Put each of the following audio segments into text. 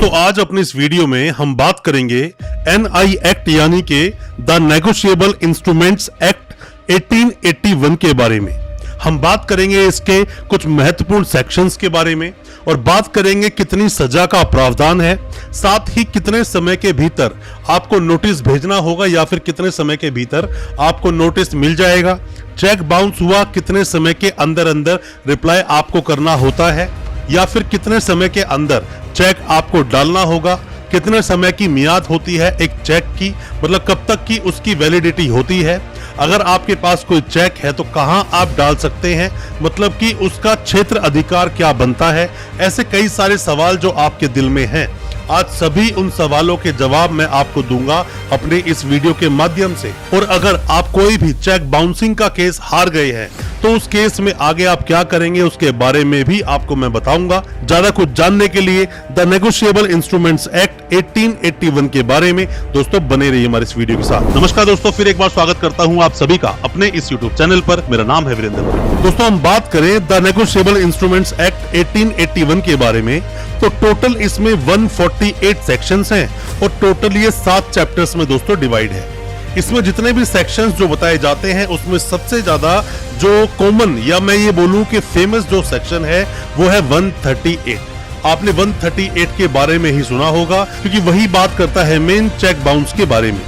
दोस्तों आज अपनी इस वीडियो में हम बात करेंगे NI एक्ट यानी कि द नेगोशिएबल इंस्ट्रूमेंट्स एक्ट 1881 के बारे में। हम बात करेंगे इसके कुछ महत्वपूर्ण सेक्शंस के बारे में और बात करेंगे कितनी सजा का प्रावधान है, साथ ही कितने समय के भीतर आपको नोटिस भेजना होगा या फिर कितने समय के भीतर आपको नोटिस मिल जाएगा। चेक बाउंस हुआ कितने समय के अंदर अंदर रिप्लाई आपको करना होता है या फिर कितने समय के अंदर चेक आपको डालना होगा, कितने समय की मियाद होती है एक चेक की, मतलब कब तक की उसकी वैलिडिटी होती है। अगर आपके पास कोई चेक है तो कहां आप डाल सकते हैं, मतलब कि उसका क्षेत्र अधिकार क्या बनता है। ऐसे कई सारे सवाल जो आपके दिल में हैं, आज सभी उन सवालों के जवाब मैं आपको दूंगा अपने इस वीडियो के माध्यम से। और अगर आप कोई भी चेक बाउंसिंग का केस हार गए हैं तो उस केस में आगे आप क्या करेंगे उसके बारे में भी आपको मैं बताऊंगा। ज्यादा कुछ जानने के लिए द नेगोशिएबल इंस्ट्रूमेंट्स एक्ट 1881 के बारे में दोस्तों बने रहिए हमारे इस वीडियो के साथ। नमस्कार दोस्तों, फिर एक बार स्वागत करता हूं आप सभी का अपने इस यूट्यूब चैनल पर। मेरा नाम है वीरेंद्र। दोस्तों हम बात करें द नेगोशिएबल इंस्ट्रूमेंट्स एक्ट 1881 के बारे में तो टोटल इसमें 148 सेक्शंस हैं और टोटल ये 7 चैप्टर्स में दोस्तों डिवाइड है। इसमें जितने भी सेक्शंस जो बताए जाते हैं उसमें सबसे ज्यादा जो कॉमन या मैं ये बोलूं कि फेमस जो सेक्शन है वो है 138। आपने 138 के बारे में ही सुना होगा क्योंकि वही बात करता है मेन चेक बाउंस के बारे में।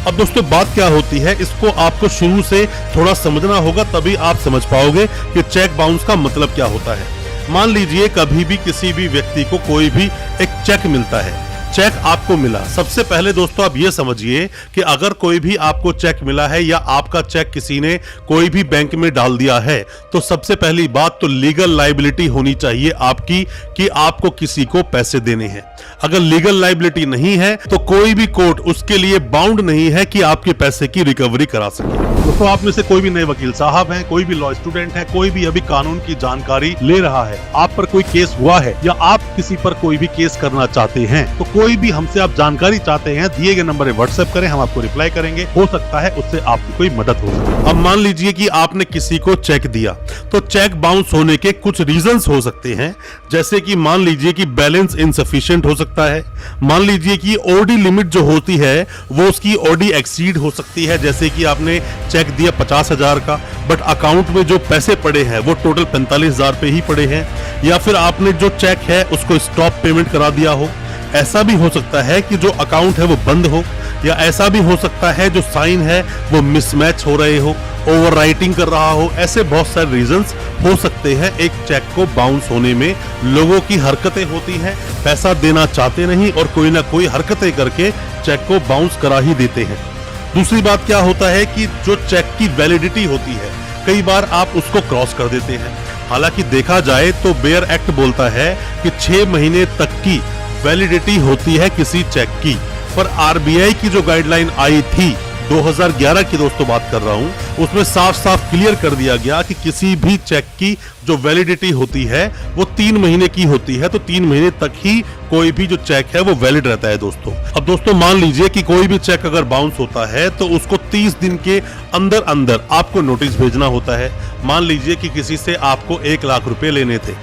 अब दोस्तों बात क्या होती है, इसको आपको शुरू से थोड़ा समझना होगा तभी आप समझ पाओगे कि चेक बाउंस का मतलब क्या होता है। मान लीजिए कभी भी किसी भी व्यक्ति को कोई भी एक चेक मिलता है, चेक आपको मिला। सबसे पहले दोस्तों आप ये समझिए कि अगर कोई भी आपको चेक मिला है या आपका चेक किसी ने कोई भी बैंक में डाल दिया है तो सबसे पहली बात तो लीगल लायबिलिटी होनी चाहिए आपकी कि आपको किसी को पैसे देने हैं। अगर लीगल लायबिलिटी नहीं है तो कोई भी कोर्ट उसके लिए बाउंड नहीं है कि आपके पैसे की रिकवरी करा सके। दोस्तों आप में से कोई भी नए वकील साहब हैं, कोई भी लॉ स्टूडेंट है, कोई भी अभी कानून की जानकारी ले रहा है, आप पर कोई केस हुआ है या आप किसी पर कोई भी केस करना चाहते हैं तो कोई भी हमसे आप जानकारी चाहते हैं, दिए गए नंबर पे व्हाट्सएप करें, हम आपको रिप्लाई करेंगे। हो सकता है उससे आपकी कोई मदद हो सके। अब मान लीजिए कि आपने किसी को चेक दिया तो चेक बाउंस होने के कुछ रीजंस हो सकते हैं, जैसे कि मान लीजिए कि बैलेंस इनसफिशिएंट हो सकता है, मान लीजिए कि ओडी लिमिट जो होती है वो उसकी ओडी एक्सीड हो सकती है। जैसे कि आपने चेक दिया 50,000 का बट अकाउंट में जो पैसे पड़े हैं वो टोटल 45,000 पे ही पड़े हैं, या फिर आपने जो चेक है उसको स्टॉप पेमेंट करा दिया हो। ऐसा भी हो सकता है कि जो अकाउंट है वो बंद हो, या ऐसा भी हो सकता है जो साइन है वो मिसमैच हो रहे हो, ओवर राइटिंग कर रहा हो। ऐसे बहुत सारे रीजंस हो सकते हैं एक चेक को बाउंस होने में। लोगों की हरकतें होती हैं, पैसा देना चाहते नहीं और कोई ना कोई हरकतें करके चेक को बाउंस करा ही देते हैं। दूसरी बात क्या होता है कि जो चेक की वैलिडिटी होती है कई बार आप उसको क्रॉस कर देते हैं। हालांकि देखा जाए तो बेयर एक्ट बोलता है कि 6 महीने तक की वैलिडिटी होती है किसी चेक की, पर आरबीआई की जो गाइडलाइन आई थी 2011 की दोस्तों बात कर रहा हूं, उसमें साफ साफ क्लियर कर दिया गया कि किसी भी चेक की जो वैलिडिटी होती है वो 3 महीने की होती है, तो 3 महीने तक ही कोई भी जो चेक है वो वैलिड रहता है दोस्तों। अब दोस्तों मान लीजिए कि कोई भी चेक अगर बाउंस होता है तो उसको 30 दिन के अंदर अंदर आपको नोटिस भेजना होता है। मान लीजिए कि किसी से आपको 1 लाख रुपए लेने थे,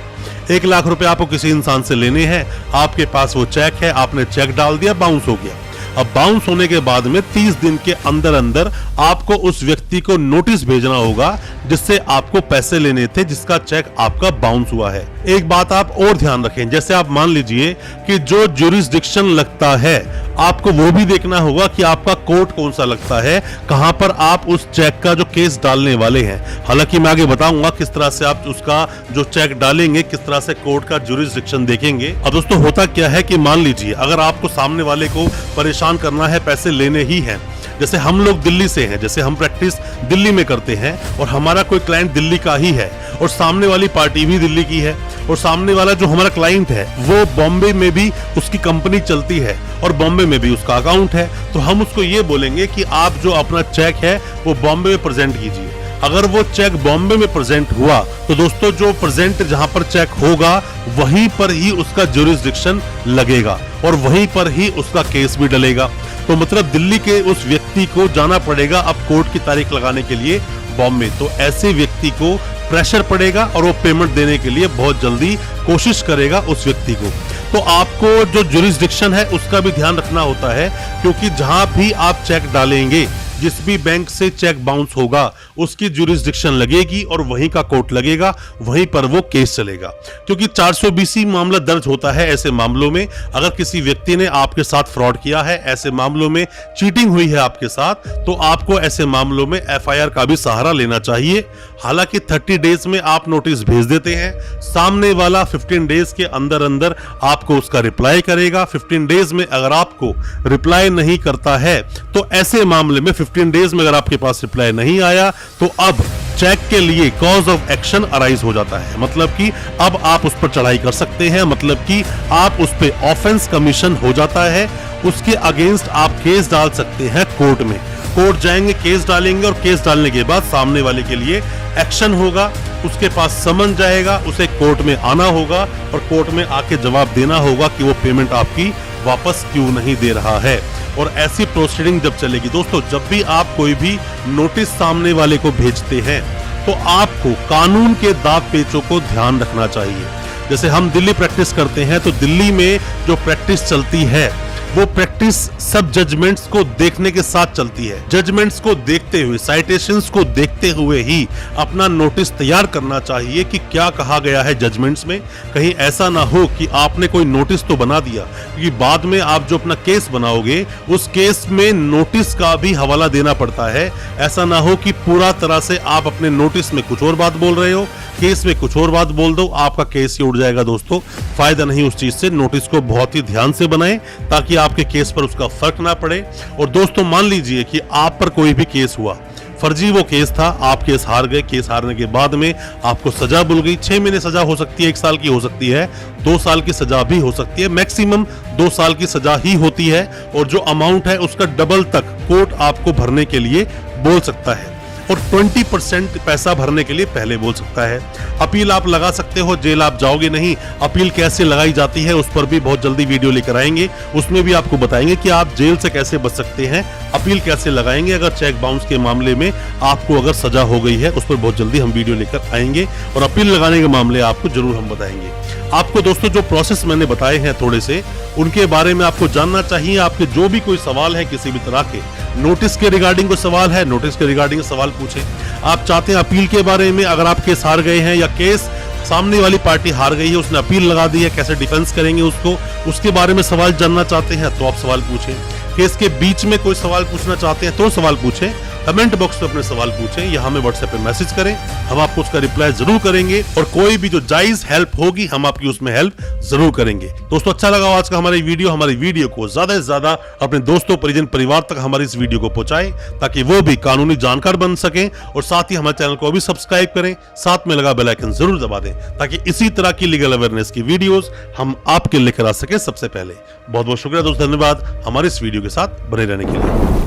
1 लाख रुपए आपको किसी इंसान से लेने हैं, आपके पास वो चेक है, आपने चेक डाल दिया, बाउंस हो गया। अब बाउंस होने के बाद में 30 दिन के अंदर अंदर आपको उस व्यक्ति को नोटिस भेजना होगा जिससे आपको पैसे लेने थे, जिसका चेक आपका बाउंस हुआ है। एक बात आप और ध्यान रखें, जैसे आप मान लीजिए कि जो ज्यूरिसडिक्शन लगता है आपको वो भी देखना होगा कि आपका कोर्ट कौन सा लगता है, कहां पर आप उस चेक का जो केस डालने वाले हैं। हालांकि मैं आगे बताऊंगा किस तरह से आप उसका जो चेक डालेंगे, किस तरह से कोर्ट का ज्यूरिसडिक्शन देखेंगे। अब दोस्तों होता क्या है कि मान लीजिए अगर आपको सामने वाले को परेशान करना है, पैसे लेने ही हैं, जैसे हम लोग दिल्ली से हैं, जैसे हम प्रैक्टिस दिल्ली में करते हैं और हमारा कोई क्लाइंट दिल्ली का ही है और सामने वाली पार्टी भी दिल्ली की है और सामने वाला जो हमारा क्लाइंट है वो बॉम्बे में भी उसकी कंपनी चलती है और बॉम्बे में भी उसका अकाउंट है, तो हम उसको ये बोलेंगे कि आप जो अपना चेक है वो बॉम्बे में प्रेजेंट कीजिए। अगर वो चेक बॉम्बे में प्रेजेंट हुआ तो दोस्तों जो प्रेजेंट जहां पर चेक होगा वहीं पर ही उसका ज्यूरिसडिक्शन लगेगा और वहीं पर ही उसका केस भी डलेगा। तो मतलब दिल्ली के उस व्यक्ति को जाना पड़ेगा अब कोर्ट की तारीख लगाने के लिए बॉम्बे, तो ऐसे व्यक्ति को प्रेशर पड़ेगा और वो पेमेंट देने के लिए बहुत जल्दी कोशिश करेगा उस व्यक्ति को। तो आपको जो जुरिस्डिक्शन है उसका भी ध्यान रखना होता है, क्योंकि जहां भी आप चेक डालेंगे, जिस भी बैंक से चेक बाउंस होगा उसकी जुरिस्डिक्शन लगेगी और वहीं का कोर्ट लगेगा, वहीं पर वो केस चलेगा। क्योंकि 420 मामला दर्ज होता है ऐसे मामलों में, अगर किसी व्यक्ति ने आपके साथ फ्रॉड किया है, ऐसे मामलों में चीटिंग हुई है आपके साथ, तो आपको ऐसे मामलों में एफआईआर का भी सहारा लेना चाहिए। हालांकि 30 डेज में आप नोटिस भेज देते हैं, सामने वाला 15 डेज के अंदर अंदर आपको उसका रिप्लाई करेगा। 15 डेज में अगर आपको रिप्लाई नहीं करता है तो ऐसे मामले में 15 डेज में अगर आपके पास रिप्लाई नहीं आया तो अब चेक के लिए कॉज ऑफ एक्शन अराइज हो जाता है। मतलब कि अब आप उस पर चढ़ाई कर सकते हैं, मतलब कि आप उस पर ऑफेंस कमीशन हो जाता है, उसके अगेंस्ट आप केस डाल सकते हैं कोर्ट में। कोर्ट जाएंगे, केस डालेंगे और केस डालने के बाद सामने वाले के लिए एक्शन होगा, उसके पास समन जाएगा, उसे कोर्ट में आना होगा और कोर्ट में आके जवाब देना होगा कि वो पेमेंट आपकी वापस क्यों नहीं दे रहा है। और ऐसी प्रोसीडिंग जब चलेगी दोस्तों, जब भी आप कोई भी नोटिस सामने वाले को भेजते हैं तो आपको कानून के दाग पेचों को ध्यान रखना चाहिए। जैसे हम दिल्ली प्रैक्टिस करते हैं तो दिल्ली में जो प्रैक्टिस चलती है वो प्रैक्टिस सब जजमेंट्स को देखने के साथ चलती है। जजमेंट्स को देखते हुए, साइटेशंस को देखते हुए ही अपना नोटिस तैयार करना चाहिए कि क्या कहा गया है जजमेंट्स में। कहीं ऐसा ना हो कि आपने कोई नोटिस तो बना दिया, क्योंकि बाद में आप जो अपना केस बनाओगे उस केस में नोटिस का भी हवाला देना पड़ता है। ऐसा ना हो कि पूरा तरह से आप अपने नोटिस में कुछ और बात बोल रहे हो, केस में कुछ और बात बोल दो, आपका केस ही उड़ जाएगा दोस्तों। फायदा नहीं उस चीज से। नोटिस को बहुत ही ध्यान से बनाएं ताकि आपके केस पर उसका फर्क ना पड़े। और दोस्तों मान लीजिए कि आप पर कोई भी केस हुआ, फर्जी वो केस था, आप केस हार गए, केस हारने के बाद में आपको सजा मिल गई। 6 महीने सजा हो सकती है, 1 साल की हो सकती है, 2 साल की सजा भी हो सकती है, मैक्सिमम 2 साल की सजा ही होती है। और जो अमाउंट है उसका डबल तक कोर्ट आपको भरने के लिए बोल सकता है और 20% पैसा भरने के लिए पहले बोल सकता है। अपील आप लगा सकते हो, जेल आप जाओगे नहीं। अपील कैसे लगाई जाती है उस पर भी बहुत जल्दी वीडियो लेकर आएंगे, उसमें भी आपको बताएंगे कि आप जेल से कैसे बच सकते हैं, अपील कैसे लगाएंगे अगर चेक बाउंस के मामले में आपको अगर सजा हो गई है। उस पर बहुत जल्दी हम वीडियो लेकर आएंगे और अपील लगाने के मामले आपको जरूर हम बताएंगे। आपको दोस्तों जो प्रोसेस मैंने बताए हैं थोड़े से, उनके बारे में आपको जानना चाहिए। आपके जो भी कोई सवाल है किसी भी तरह के, नोटिस के रिगार्डिंग कोई सवाल है, नोटिस के रिगार्डिंग सवाल पूछें। आप चाहते हैं अपील के बारे में, अगर आप केस हार गए हैं या केस सामने वाली पार्टी हार गई है, उसने अपील लगा दी है, कैसे डिफेंस करेंगे उसको, उसके बारे में सवाल जानना चाहते हैं तो आप सवाल पूछें। केस के बीच में कोई सवाल पूछना चाहते हैं तो सवाल पूछें। कमेंट बॉक्स में अपने सवाल पूछें या हमें व्हाट्सएप पे मैसेज करें, हम आपको उसका रिप्लाई जरूर करेंगे। और कोई भी जो जायज हेल्प होगी हम आपकी उसमें हेल्प जरूर करेंगे। दोस्तों अच्छा लगा आज का हमारी वीडियो को ज्यादा से ज्यादा अपने दोस्तों, परिजन, परिवार तक हमारी इस वीडियो को पहुंचाएं ताकि वो भी कानूनी जानकार बन सकें। और साथ ही हमारे चैनल को भी सब्सक्राइब करें, साथ में लगा बेल आइकन जरूर दबा दें ताकि इसी तरह की लीगल अवेयरनेस की वीडियोस हम आपके लेकर आ सके सबसे पहले। बहुत बहुत शुक्रिया दोस्तों, धन्यवाद हमारे इस वीडियो के साथ बने रहने के लिए।